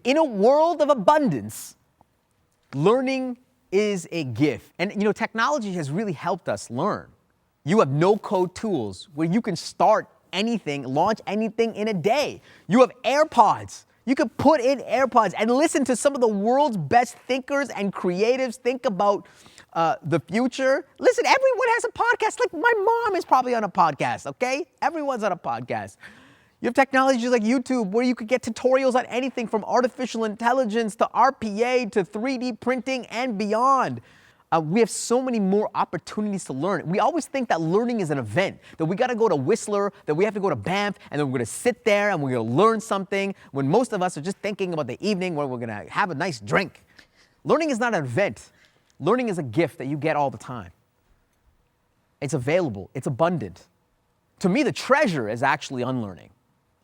In a world of abundance, learning is a gift. And technology has really helped us learn. You have no-code tools where you can start anything, launch anything in a day. You have AirPods. You could put in AirPods and listen to some of the world's best thinkers and creatives think about the future. Listen, everyone has a podcast. Like my mom is probably on a podcast, okay? Everyone's on a podcast. You have technologies like YouTube where you could get tutorials on anything from artificial intelligence to RPA to 3D printing and beyond. We have so many more opportunities to learn. We always think that learning is an event, that we gotta go to Whistler, that we have to go to Banff, and then we're gonna sit there and we're gonna learn something, when most of us are just thinking about the evening where we're gonna have a nice drink. Learning is not an event. Learning is a gift that you get all the time. It's available, it's abundant. To me, the treasure is actually unlearning.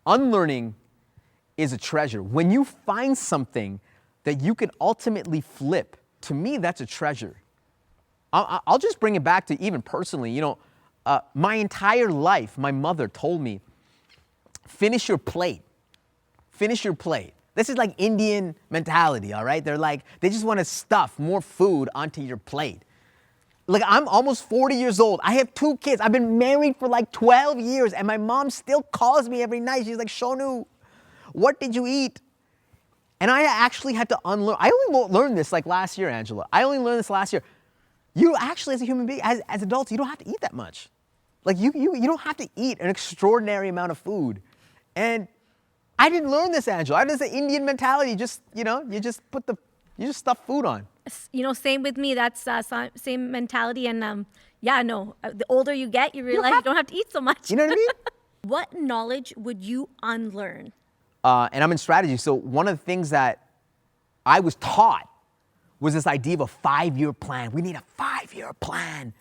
Unlearning is a treasure. When you find something that you can ultimately flip, to me, that's a treasure. I'll just bring it back to even personally. My entire life, my mother told me, finish your plate. Finish your plate. This is like Indian mentality, all right? They just want to stuff more food onto your plate. Like, I'm almost 40 years old. I have 2 kids. I've been married for like 12 years, and my mom still calls me every night. She's like, Shonu, what did you eat? And I actually had to unlearn. I only learned this like last year, Angela. I only learned this last year. You actually, as a human being, as adults, you don't have to eat that much. Like, you don't have to eat an extraordinary amount of food. And I didn't learn this, Angela. I just the Indian mentality. You just stuff food on. Same with me. That's same mentality. And the older you get, you realize you don't have to eat so much. You know what I mean? What knowledge would you unlearn? And I'm in strategy. So one of the things that I was taught was this idea of a 5-year plan. We need a 5-year plan.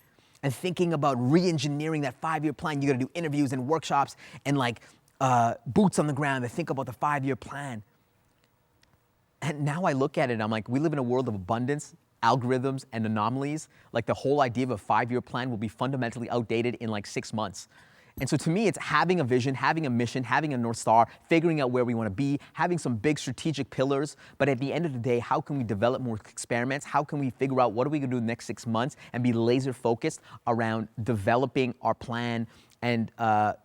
And thinking about re-engineering that 5-year plan, you gotta do interviews and workshops and boots on the ground to think about the 5-year plan. And now I look at it, I'm like, we live in a world of abundance, algorithms, and anomalies. Like the whole idea of a 5-year plan will be fundamentally outdated in like 6 months. And so to me, it's having a vision, having a mission, having a North Star, figuring out where we want to be, having some big strategic pillars. But at the end of the day, how can we develop more experiments? How can we figure out what are we going to do in the next 6 months and be laser focused around developing our plan and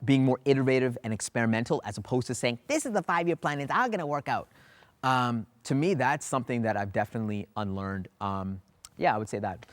being more iterative and experimental as opposed to saying, this is the 5-year plan, it's all going to work out. To me, that's something that I've definitely unlearned. I would say that.